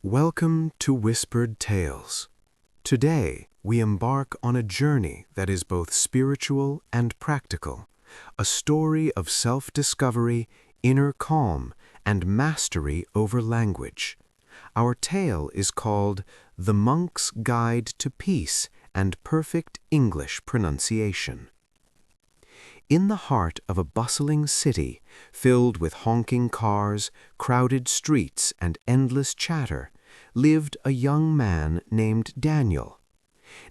Welcome to Whispered Tales. Today, we embark on a journey that is both spiritual and practical, a story of self-discovery, inner calm, and mastery over language. Our tale is called The Monk's Guide to Peace and Perfect English Pronunciation. In the heart of a bustling city, filled with honking cars, crowded streets, and endless chatter, lived a young man named Daniel.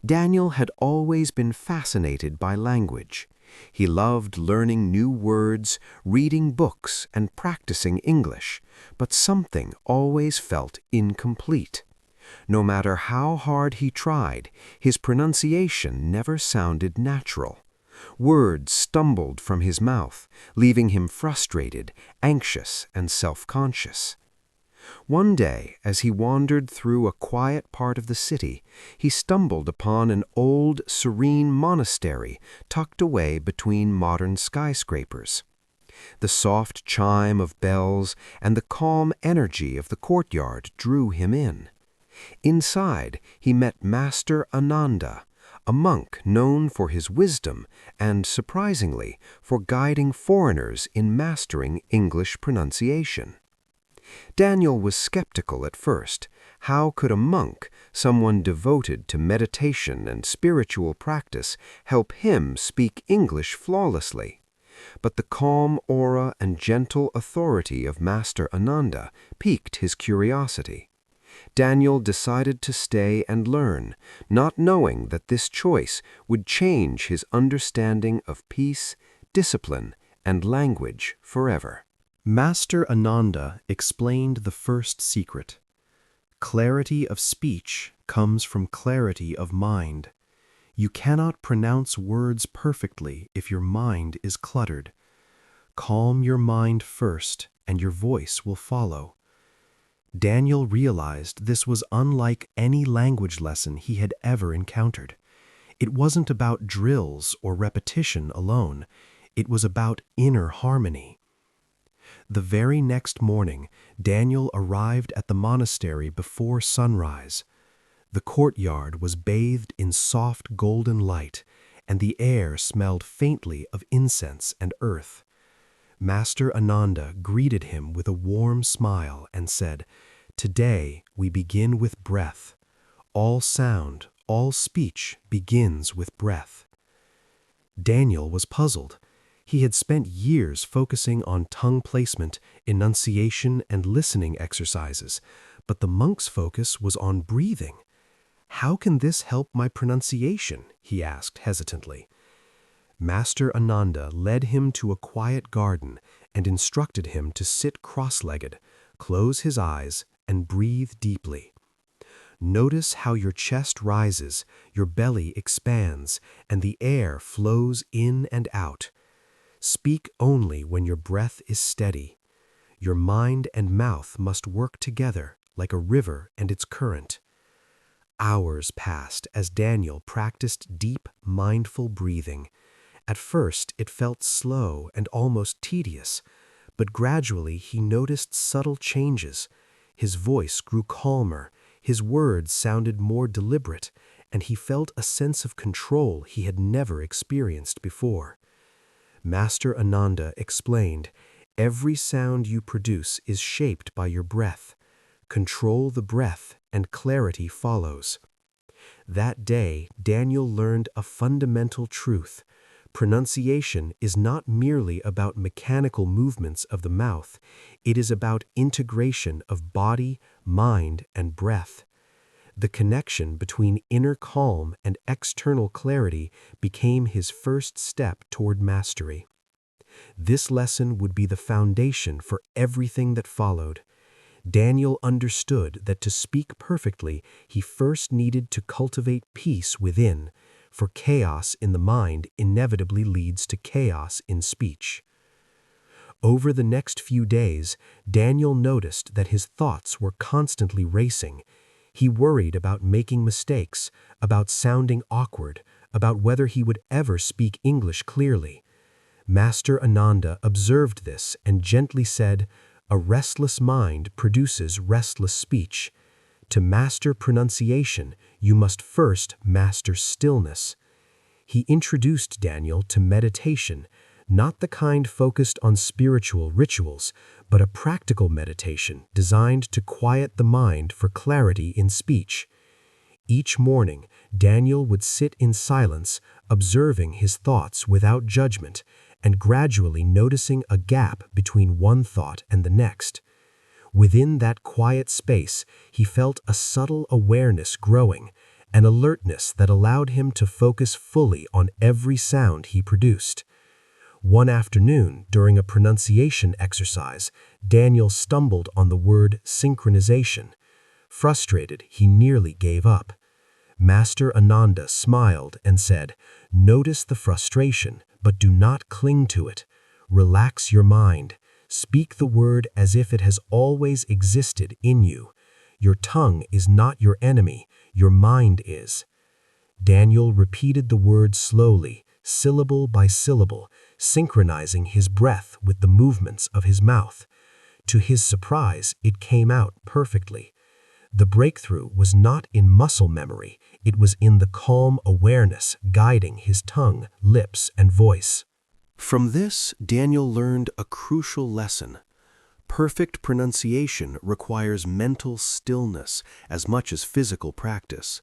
Daniel had always been fascinated by language. He loved learning new words, reading books, and practicing English, but something always felt incomplete. No matter how hard he tried, his pronunciation never sounded natural. Words stumbled from his mouth, leaving him frustrated, anxious, and self-conscious. One day, as he wandered through a quiet part of the city, he stumbled upon an old, serene monastery tucked away between modern skyscrapers. The soft chime of bells and the calm energy of the courtyard drew him in. Inside, he met Master Ananda, a monk known for his wisdom and, surprisingly, for guiding foreigners in mastering English pronunciation. Daniel was skeptical at first. How could a monk, someone devoted to meditation and spiritual practice, help him speak English flawlessly? But the calm aura and gentle authority of Master Ananda piqued his curiosity. Daniel decided to stay and learn, not knowing that this choice would change his understanding of peace, discipline, and language forever. Master Ananda explained the first secret. Clarity of speech comes from clarity of mind. You cannot pronounce words perfectly if your mind is cluttered. Calm your mind first, and your voice will follow. Daniel realized this was unlike any language lesson he had ever encountered. It wasn't about drills or repetition alone. It was about inner harmony. The very next morning, Daniel arrived at the monastery before sunrise. The courtyard was bathed in soft golden light, and the air smelled faintly of incense and earth. Master Ananda greeted him with a warm smile and said, "Today we begin with breath. All sound, all speech begins with breath." Daniel was puzzled. He had spent years focusing on tongue placement, enunciation, and listening exercises, but the monk's focus was on breathing. "How can this help my pronunciation?" he asked hesitantly. Master Ananda led him to a quiet garden and instructed him to sit cross-legged, close his eyes, and breathe deeply. Notice how your chest rises, your belly expands, and the air flows in and out. Speak only when your breath is steady. Your mind and mouth must work together like a river and its current. Hours passed as Daniel practiced deep, mindful breathing. At first, it felt slow and almost tedious, but gradually he noticed subtle changes. His voice grew calmer, his words sounded more deliberate, and he felt a sense of control he had never experienced before. Master Ananda explained, "Every sound you produce is shaped by your breath. Control the breath, and clarity follows." That day, Daniel learned a fundamental truth. Pronunciation is not merely about mechanical movements of the mouth. It is about integration of body, mind, and breath. The connection between inner calm and external clarity became his first step toward mastery. This lesson would be the foundation for everything that followed. Daniel understood that to speak perfectly, he first needed to cultivate peace within, for chaos in the mind inevitably leads to chaos in speech. Over the next few days, Daniel noticed that his thoughts were constantly racing. He worried about making mistakes, about sounding awkward, about whether he would ever speak English clearly. Master Ananda observed this and gently said, "A restless mind produces restless speech. To master pronunciation, you must first master stillness. He introduced Daniel to meditation, not the kind focused on spiritual rituals, but a practical meditation designed to quiet the mind for clarity in speech. Each morning, Daniel would sit in silence, observing his thoughts without judgment, and gradually noticing a gap between one thought and the next. Within that quiet space, he felt a subtle awareness growing, an alertness that allowed him to focus fully on every sound he produced. One afternoon, during a pronunciation exercise, Daniel stumbled on the word synchronization. Frustrated, he nearly gave up. Master Ananda smiled and said, "Notice the frustration, but do not cling to it. Relax your mind. Speak the word as if it has always existed in you. Your tongue is not your enemy, your mind is." Daniel repeated the word slowly, syllable by syllable, synchronizing his breath with the movements of his mouth. To his surprise, it came out perfectly. The breakthrough was not in muscle memory, it was in the calm awareness guiding his tongue, lips, and voice. From this, Daniel learned a crucial lesson. Perfect pronunciation requires mental stillness as much as physical practice.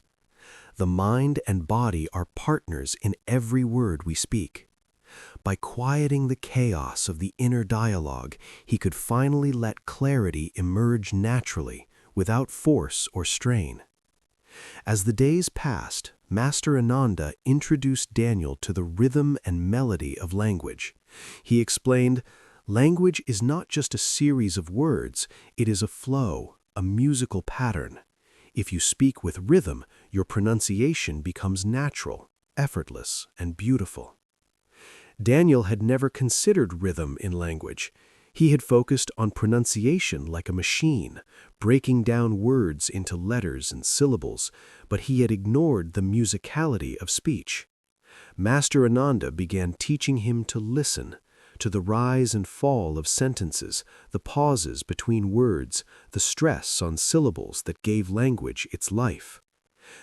The mind and body are partners in every word we speak. By quieting the chaos of the inner dialogue, he could finally let clarity emerge naturally, without force or strain. As the days passed, Master Ananda introduced Daniel to the rhythm and melody of language. He explained, "Language is not just a series of words, it is a flow, a musical pattern. If you speak with rhythm, your pronunciation becomes natural, effortless, and beautiful." Daniel had never considered rhythm in language. He had focused on pronunciation like a machine, breaking down words into letters and syllables, but he had ignored the musicality of speech. Master Ananda began teaching him to listen, to the rise and fall of sentences, the pauses between words, the stress on syllables that gave language its life.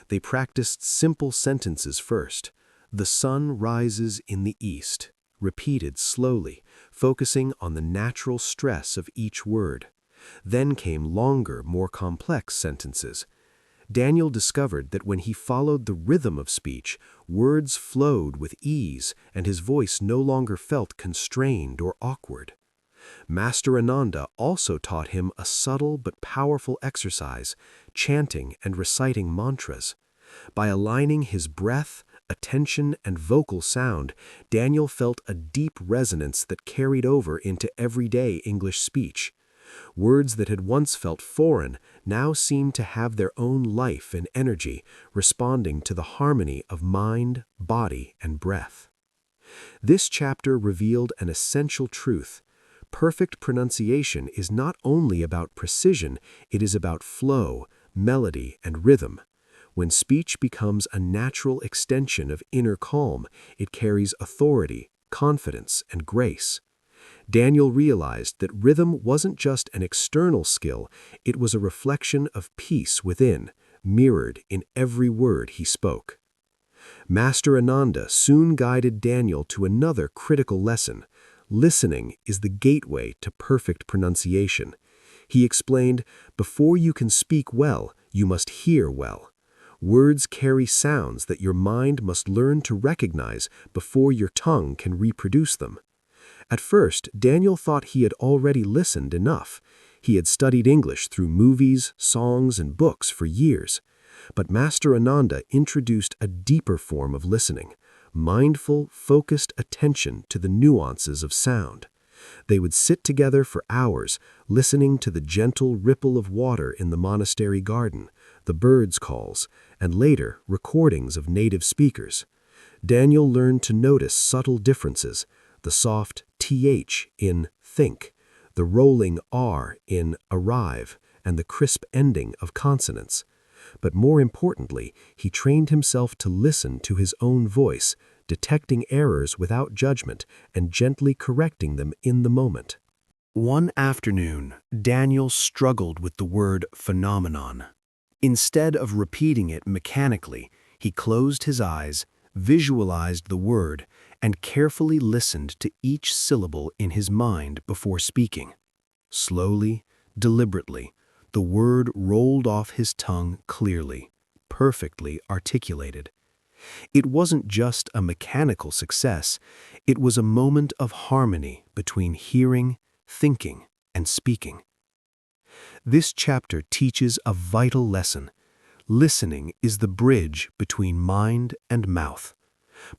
They practiced simple sentences first. "The sun rises in the east," repeated slowly, focusing on the natural stress of each word. Then came longer, more complex sentences. Daniel discovered that when he followed the rhythm of speech, words flowed with ease and his voice no longer felt constrained or awkward. Master Ananda also taught him a subtle but powerful exercise, chanting and reciting mantras. By aligning his breath, attention, and vocal sound, Daniel felt a deep resonance that carried over into everyday English speech. Words that had once felt foreign now seemed to have their own life and energy, responding to the harmony of mind, body, and breath. This chapter revealed an essential truth. Perfect pronunciation is not only about precision, it is about flow, melody, and rhythm. When speech becomes a natural extension of inner calm, it carries authority, confidence, and grace. Daniel realized that rhythm wasn't just an external skill, it was a reflection of peace within, mirrored in every word he spoke. Master Ananda soon guided Daniel to another critical lesson. Listening is the gateway to perfect pronunciation. He explained, "Before you can speak well, you must hear well. Words carry sounds that your mind must learn to recognize before your tongue can reproduce them." At first, Daniel thought he had already listened enough. He had studied English through movies, songs, and books for years. But Master Ananda introduced a deeper form of listening, mindful, focused attention to the nuances of sound. They would sit together for hours, listening to the gentle ripple of water in the monastery garden, the birds' calls, and later recordings of native speakers. Daniel learned to notice subtle differences, the soft th in think, the rolling r in arrive, and the crisp ending of consonants. But more importantly, he trained himself to listen to his own voice, detecting errors without judgment and gently correcting them in the moment. One afternoon, Daniel struggled with the word phenomenon. Instead of repeating it mechanically, he closed his eyes, visualized the word, and carefully listened to each syllable in his mind before speaking. Slowly, deliberately, the word rolled off his tongue clearly, perfectly articulated. It wasn't just a mechanical success, it was a moment of harmony between hearing, thinking, and speaking. This chapter teaches a vital lesson. Listening is the bridge between mind and mouth.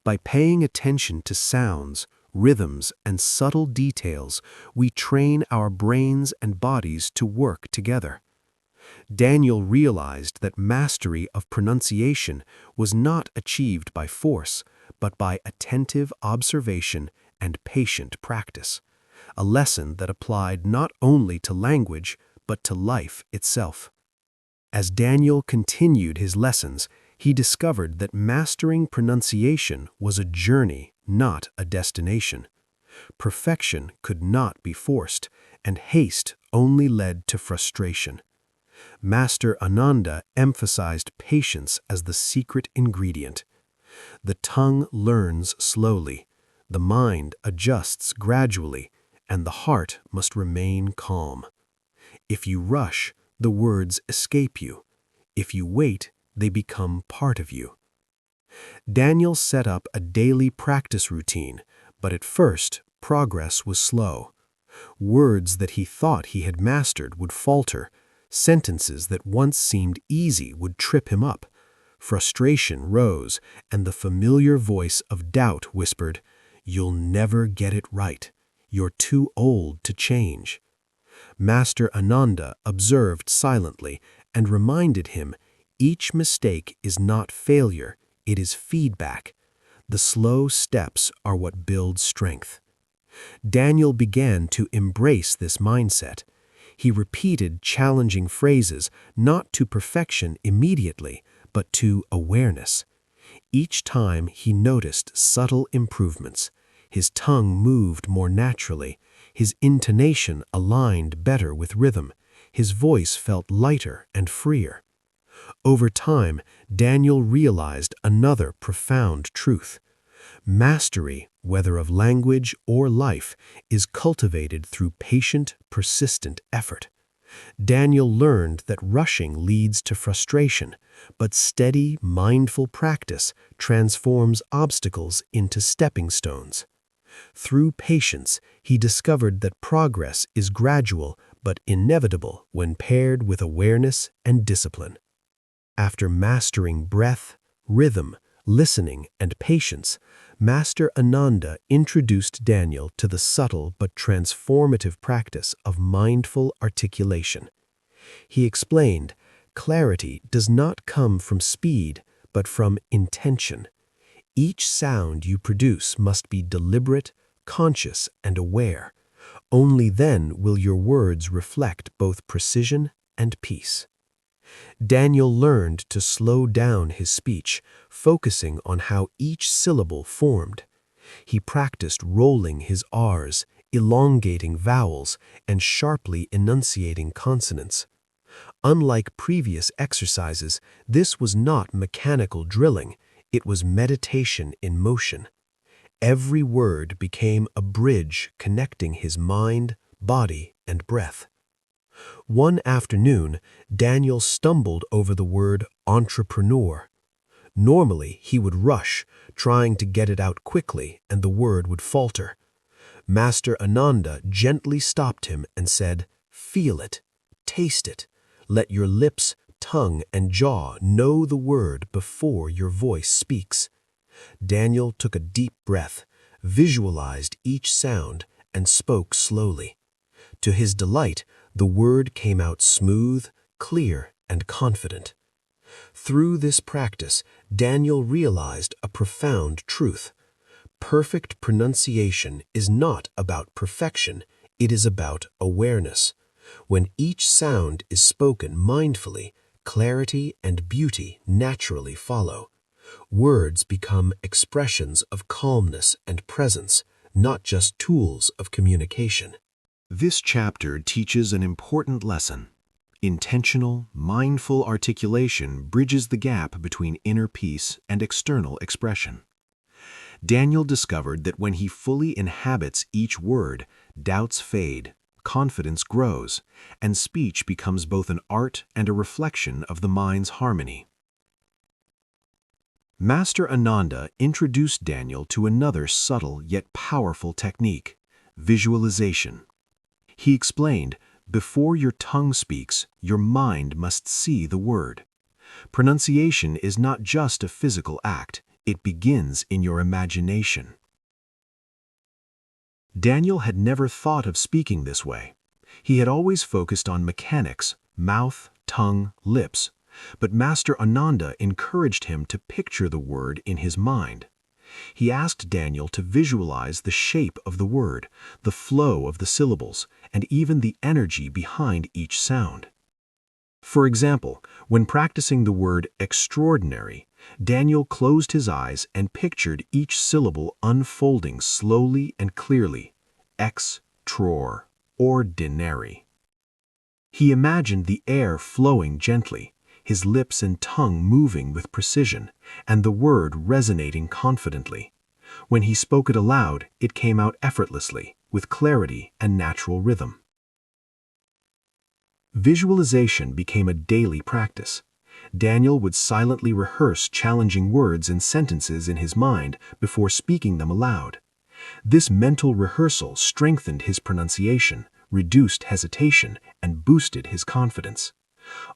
By paying attention to sounds, rhythms, and subtle details, we train our brains and bodies to work together. Daniel realized that mastery of pronunciation was not achieved by force, but by attentive observation and patient practice, a lesson that applied not only to language, but to life itself. As Daniel continued his lessons, he discovered that mastering pronunciation was a journey, not a destination. Perfection could not be forced, and haste only led to frustration. Master Ananda emphasized patience as the secret ingredient. The tongue learns slowly, the mind adjusts gradually, and the heart must remain calm. If you rush, the words escape you. If you wait, they become part of you. Daniel set up a daily practice routine, but at first, progress was slow. Words that he thought he had mastered would falter. Sentences that once seemed easy would trip him up. Frustration rose, and the familiar voice of doubt whispered, "You'll never get it right. You're too old to change." Master Ananda observed silently and reminded him, each mistake is not failure, it is feedback. The slow steps are what build strength. Daniel began to embrace this mindset. He repeated challenging phrases not to perfection immediately, but to awareness. Each time he noticed subtle improvements. His tongue moved more naturally. His intonation aligned better with rhythm. His voice felt lighter and freer. Over time, Daniel realized another profound truth. Mastery, whether of language or life, is cultivated through patient, persistent effort. Daniel learned that rushing leads to frustration, but steady, mindful practice transforms obstacles into stepping stones. Through patience, he discovered that progress is gradual but inevitable when paired with awareness and discipline. After mastering breath, rhythm, listening, and patience, Master Ananda introduced Daniel to the subtle but transformative practice of mindful articulation. He explained, clarity does not come from speed, but from intention. Each sound you produce must be deliberate, conscious, and aware. Only then will your words reflect both precision and peace. Daniel learned to slow down his speech, focusing on how each syllable formed. He practiced rolling his R's, elongating vowels, and sharply enunciating consonants. Unlike previous exercises, this was not mechanical drilling, it was meditation in motion. Every word became a bridge connecting his mind, body, and breath. One afternoon, Daniel stumbled over the word entrepreneur. Normally, he would rush, trying to get it out quickly, and the word would falter. Master Ananda gently stopped him and said, "Feel it, taste it. Let your lips, tongue, and jaw know the word before your voice speaks." Daniel took a deep breath, visualized each sound, and spoke slowly. To his delight, the word came out smooth, clear, and confident. Through this practice, Daniel realized a profound truth. Perfect pronunciation is not about perfection, it is about awareness. When each sound is spoken mindfully, clarity and beauty naturally follow. Words become expressions of calmness and presence, not just tools of communication. This chapter teaches an important lesson. Intentional, mindful articulation bridges the gap between inner peace and external expression. Daniel discovered that when he fully inhabits each word, doubts fade, confidence grows, and speech becomes both an art and a reflection of the mind's harmony. Master Ananda introduced Daniel to another subtle yet powerful technique, visualization. He explained, before your tongue speaks, your mind must see the word. Pronunciation is not just a physical act, it begins in your imagination. Daniel had never thought of speaking this way. He had always focused on mechanics, mouth, tongue, lips, but Master Ananda encouraged him to picture the word in his mind. He asked Daniel to visualize the shape of the word, the flow of the syllables, and even the energy behind each sound. For example, when practicing the word extraordinary, Daniel closed his eyes and pictured each syllable unfolding slowly and clearly, ordinary. He imagined the air flowing gently, his lips and tongue moving with precision, and the word resonating confidently. When he spoke it aloud, it came out effortlessly, with clarity and natural rhythm. Visualization became a daily practice. Daniel would silently rehearse challenging words and sentences in his mind before speaking them aloud. This mental rehearsal strengthened his pronunciation, reduced hesitation, and boosted his confidence.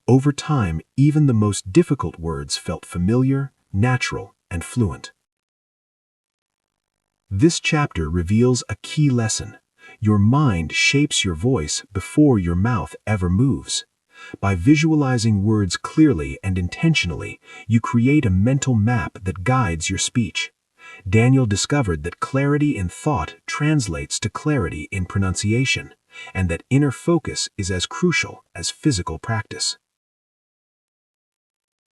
Over time, even the most difficult words felt familiar, natural, and fluent. This chapter reveals a key lesson. Your mind shapes your voice before your mouth ever moves. By visualizing words clearly and intentionally, you create a mental map that guides your speech. Daniel discovered that clarity in thought translates to clarity in pronunciation, and that inner focus is as crucial as physical practice.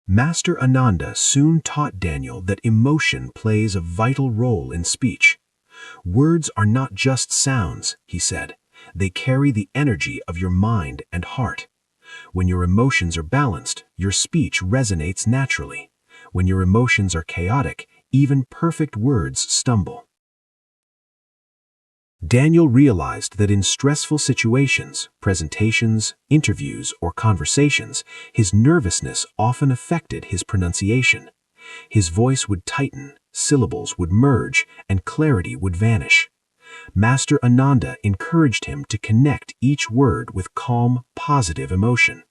Master Ananda soon taught Daniel that emotion plays a vital role in speech. Words are not just sounds, he said. They carry the energy of your mind and heart. When your emotions are balanced, your speech resonates naturally. When your emotions are chaotic, even perfect words stumble. Daniel realized that in stressful situations, presentations, interviews, or conversations, his nervousness often affected his pronunciation. His voice would tighten, syllables would merge, and clarity would vanish. Master Ananda encouraged him to connect each word with calm, positive emotion.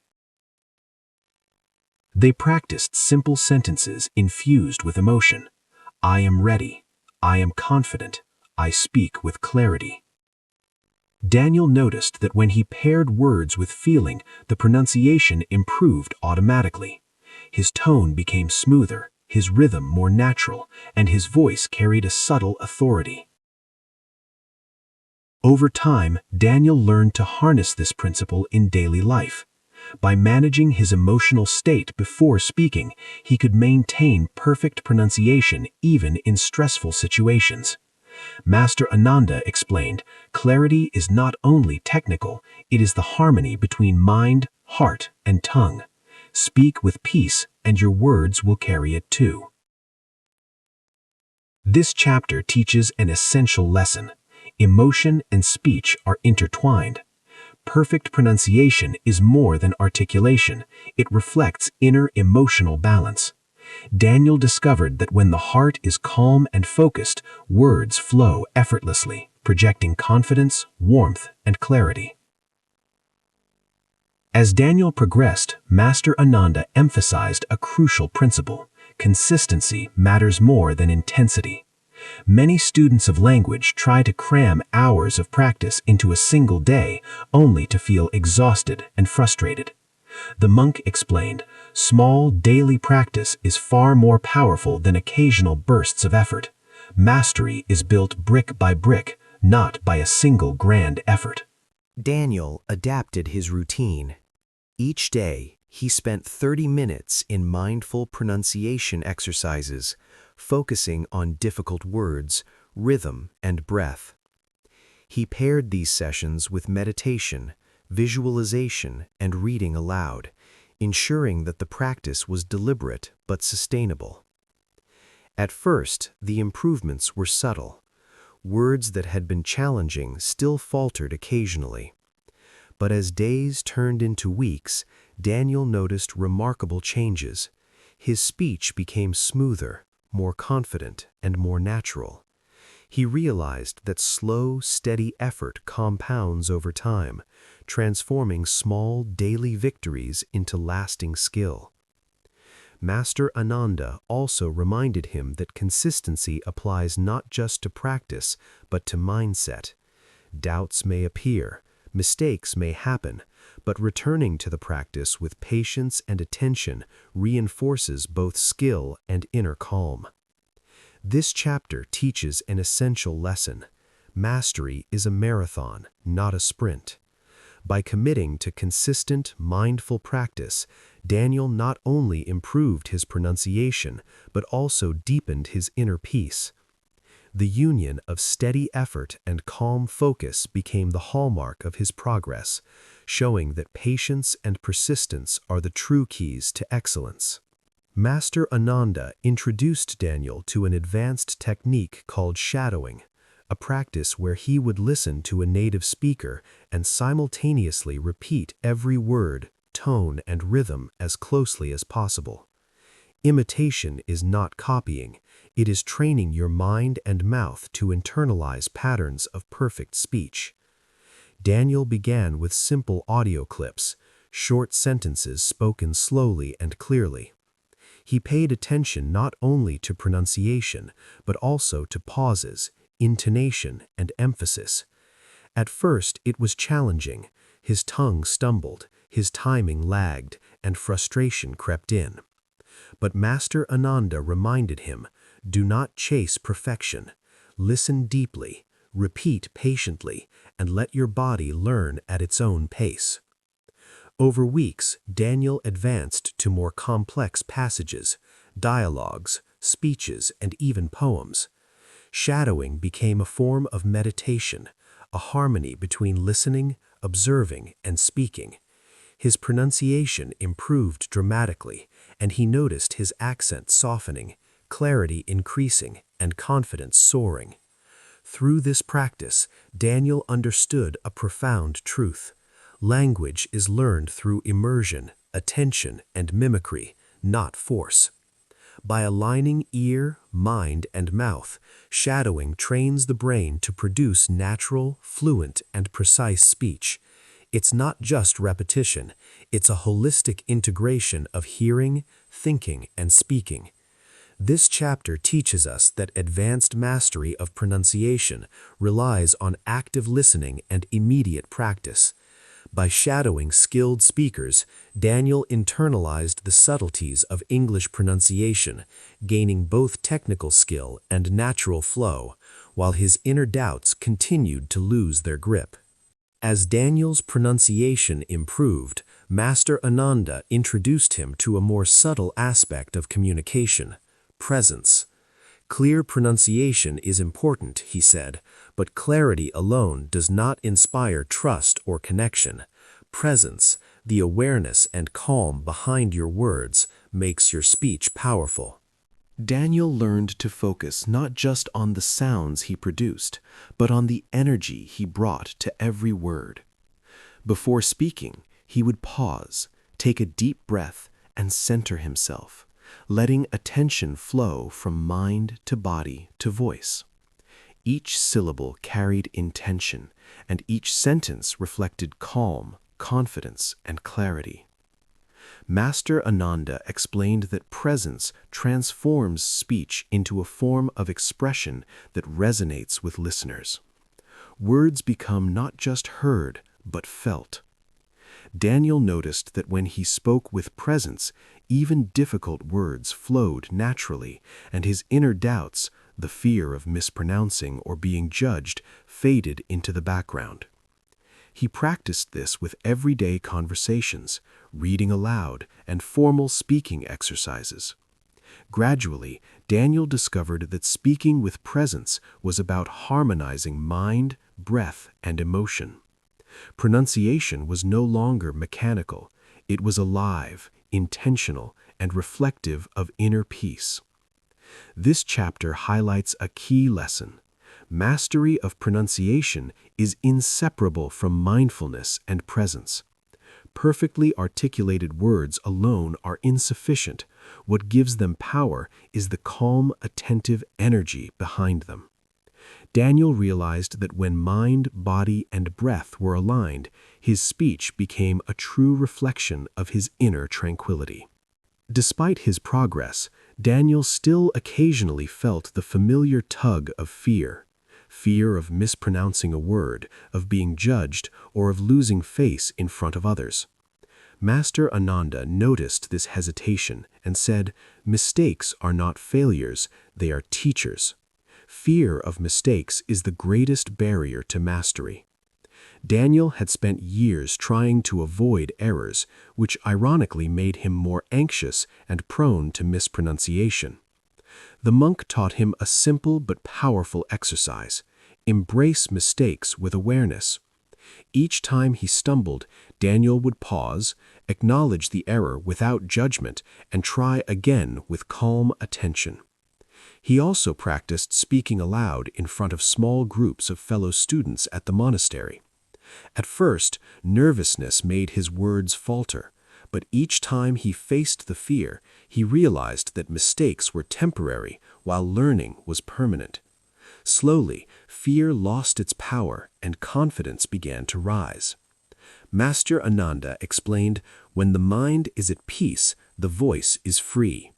They practiced simple sentences infused with emotion. I am ready. I am confident. I speak with clarity. Daniel noticed that when he paired words with feeling, the pronunciation improved automatically. His tone became smoother, his rhythm more natural, and his voice carried a subtle authority. Over time, Daniel learned to harness this principle in daily life. By managing his emotional state before speaking, he could maintain perfect pronunciation even in stressful situations. Master Ananda explained, clarity is not only technical, it is the harmony between mind, heart, and tongue. Speak with peace, and your words will carry it too. This chapter teaches an essential lesson. Emotion and speech are intertwined. Perfect pronunciation is more than articulation. It reflects inner emotional balance. Daniel discovered that when the heart is calm and focused, words flow effortlessly, projecting confidence, warmth, and clarity. As Daniel progressed, Master Ananda emphasized a crucial principle. Consistency matters more than intensity. Many students of language try to cram hours of practice into a single day, only to feel exhausted and frustrated. The monk explained, small daily practice is far more powerful than occasional bursts of effort. Mastery is built brick by brick, not by a single grand effort. Daniel adapted his routine. Each day, he spent 30 minutes in mindful pronunciation exercises, focusing on difficult words, rhythm, and breath. He paired these sessions with meditation, visualization, and reading aloud, ensuring that the practice was deliberate but sustainable. At first, the improvements were subtle. Words that had been challenging still faltered occasionally. But as days turned into weeks, Daniel noticed remarkable changes. His speech became smoother, more confident, and more natural. He realized that slow, steady effort compounds over time, transforming small, daily victories into lasting skill. Master Ananda also reminded him that consistency applies not just to practice, but to mindset. Doubts may appear, mistakes may happen, but returning to the practice with patience and attention reinforces both skill and inner calm. This chapter teaches an essential lesson. Mastery is a marathon, not a sprint. By committing to consistent, mindful practice, Daniel not only improved his pronunciation, but also deepened his inner peace. The union of steady effort and calm focus became the hallmark of his progress, showing that patience and persistence are the true keys to excellence. Master Ananda introduced Daniel to an advanced technique called shadowing, a practice where he would listen to a native speaker and simultaneously repeat every word, tone, and rhythm as closely as possible. Imitation is not copying, it is training your mind and mouth to internalize patterns of perfect speech. Daniel began with simple audio clips, short sentences spoken slowly and clearly. He paid attention not only to pronunciation, but also to pauses, intonation, and emphasis. At first, it was challenging. His tongue stumbled, his timing lagged, and frustration crept in. But Master Ananda reminded him, do not chase perfection. Listen deeply, repeat patiently, and let your body learn at its own pace. Over weeks, Daniel advanced to more complex passages, dialogues, speeches, and even poems. Shadowing became a form of meditation, a harmony between listening, observing, and speaking. His pronunciation improved dramatically, and he noticed his accent softening, clarity increasing, and confidence soaring. Through this practice, Daniel understood a profound truth. Language is learned through immersion, attention, and mimicry, not force. By aligning ear, mind, and mouth, shadowing trains the brain to produce natural, fluent, and precise speech. It's not just repetition, it's a holistic integration of hearing, thinking, and speaking. This chapter teaches us that advanced mastery of pronunciation relies on active listening and immediate practice. By shadowing skilled speakers, Daniel internalized the subtleties of English pronunciation, gaining both technical skill and natural flow, while his inner doubts continued to lose their grip. As Daniel's pronunciation improved, Master Ananda introduced him to a more subtle aspect of communication: presence. Clear pronunciation is important, he said, but clarity alone does not inspire trust or connection. Presence, the awareness and calm behind your words, makes your speech powerful. Daniel learned to focus not just on the sounds he produced, but on the energy he brought to every word. Before speaking, he would pause, take a deep breath, and center himself, letting attention flow from mind to body to voice. Each syllable carried intention, and each sentence reflected calm, confidence, and clarity. Master Ananda explained that presence transforms speech into a form of expression that resonates with listeners. Words become not just heard, but felt. Daniel noticed that when he spoke with presence, even difficult words flowed naturally, and his inner doubts, the fear of mispronouncing or being judged, faded into the background. He practiced this with everyday conversations, reading aloud, and formal speaking exercises. Gradually, Daniel discovered that speaking with presence was about harmonizing mind, breath, and emotion. Pronunciation was no longer mechanical. It was alive, intentional, and reflective of inner peace. This chapter highlights a key lesson. Mastery of pronunciation is inseparable from mindfulness and presence. Perfectly articulated words alone are insufficient. What gives them power is the calm, attentive energy behind them. Daniel realized that when mind, body, and breath were aligned, his speech became a true reflection of his inner tranquility. Despite his progress, Daniel still occasionally felt the familiar tug of fear. Fear of mispronouncing a word, of being judged, or of losing face in front of others. Master Ananda noticed this hesitation and said, "Mistakes are not failures, they are teachers." Fear of mistakes is the greatest barrier to mastery. Daniel had spent years trying to avoid errors, which ironically made him more anxious and prone to mispronunciation. The monk taught him a simple but powerful exercise: embrace mistakes with awareness. Each time he stumbled, Daniel would pause, acknowledge the error without judgment, and try again with calm attention. He also practiced speaking aloud in front of small groups of fellow students at the monastery. At first, nervousness made his words falter, but each time he faced the fear, he realized that mistakes were temporary while learning was permanent. Slowly, fear lost its power and confidence began to rise. Master Ananda explained, "When the mind is at peace, the voice is free.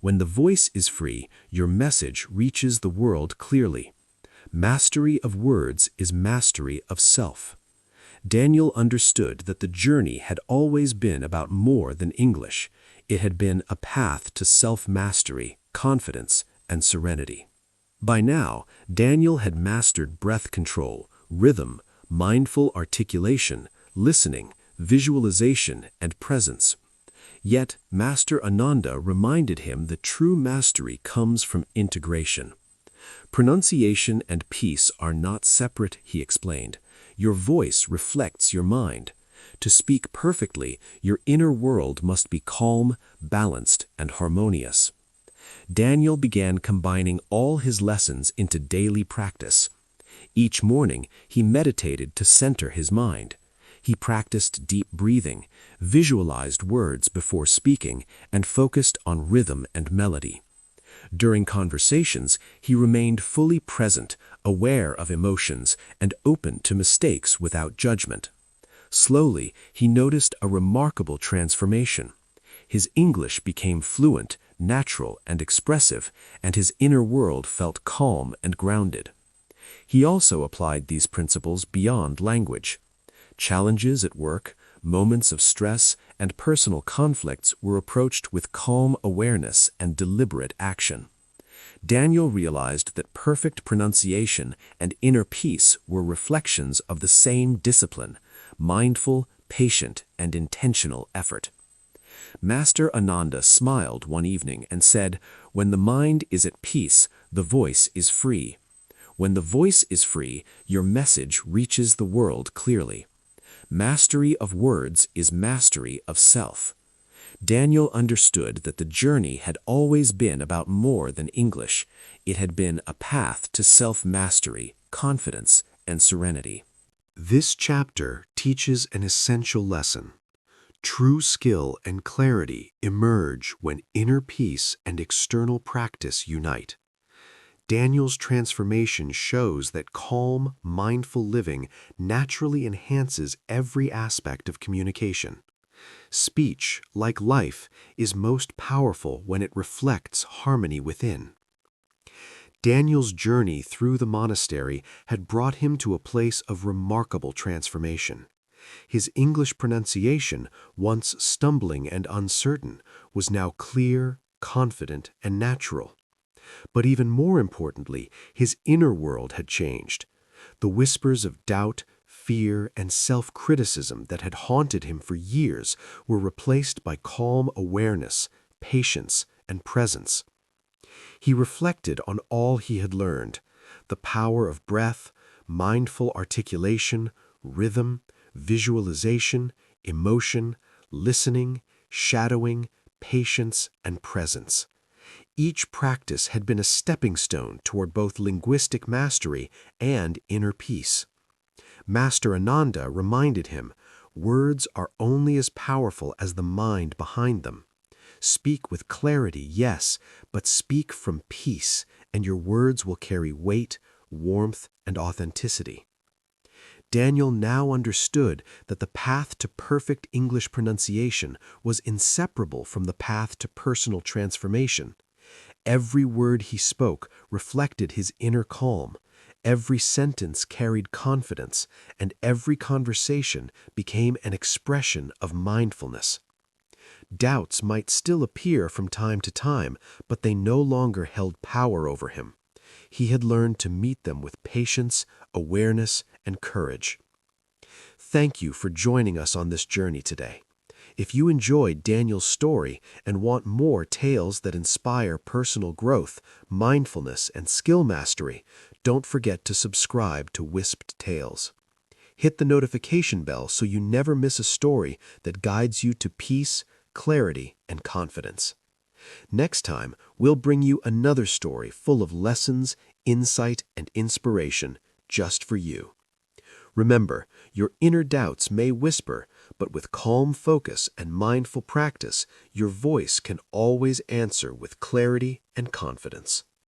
When the voice is free, your message reaches the world clearly. Mastery of words is mastery of self." Daniel understood that the journey had always been about more than English. It had been a path to self-mastery, confidence, and serenity. By now, Daniel had mastered breath control, rhythm, mindful articulation, listening, visualization, and presence. Yet, Master Ananda reminded him that true mastery comes from integration. Pronunciation and peace are not separate, he explained. Your voice reflects your mind. To speak perfectly, your inner world must be calm, balanced, and harmonious. Daniel began combining all his lessons into daily practice. Each morning, he meditated to center his mind. He practiced deep breathing, visualized words before speaking, and focused on rhythm and melody. During conversations, he remained fully present, aware of emotions, and open to mistakes without judgment. Slowly, he noticed a remarkable transformation. His English became fluent, natural, and expressive, and his inner world felt calm and grounded. He also applied these principles beyond language. Challenges at work, moments of stress, and personal conflicts were approached with calm awareness and deliberate action. Daniel realized that perfect pronunciation and inner peace were reflections of the same discipline: mindful, patient, and intentional effort. Master Ananda smiled one evening and said, "When the mind is at peace, the voice is free. When the voice is free, your message reaches the world clearly. Mastery of words is mastery of self." Daniel understood that the journey had always been about more than English. It had been a path to self-mastery, confidence, and serenity. This chapter teaches an essential lesson. True skill and clarity emerge when inner peace and external practice unite. Daniel's transformation shows that calm, mindful living naturally enhances every aspect of communication. Speech, like life, is most powerful when it reflects harmony within. Daniel's journey through the monastery had brought him to a place of remarkable transformation. His English pronunciation, once stumbling and uncertain, was now clear, confident, and natural. But even more importantly, his inner world had changed. The whispers of doubt, fear, and self-criticism that had haunted him for years were replaced by calm awareness, patience, and presence. He reflected on all he had learned: the power of breath, mindful articulation, rhythm, visualization, emotion, listening, shadowing, patience, and presence. Each practice had been a stepping stone toward both linguistic mastery and inner peace. Master Ananda reminded him, words are only as powerful as the mind behind them. Speak with clarity, yes, but speak from peace, and your words will carry weight, warmth, and authenticity. Daniel now understood that the path to perfect English pronunciation was inseparable from the path to personal transformation. Every word he spoke reflected his inner calm. Every sentence carried confidence, and every conversation became an expression of mindfulness. Doubts might still appear from time to time, but they no longer held power over him. He had learned to meet them with patience, awareness, and courage. Thank you for joining us on this journey today. If you enjoyed Daniel's story and want more tales that inspire personal growth, mindfulness, and skill mastery, don't forget to subscribe to Wisped Tales. Hit the notification bell so you never miss a story that guides you to peace, clarity, and confidence. Next time, we'll bring you another story full of lessons, insight, and inspiration just for you. Remember, your inner doubts may whisper, but with calm focus and mindful practice, your voice can always answer with clarity and confidence.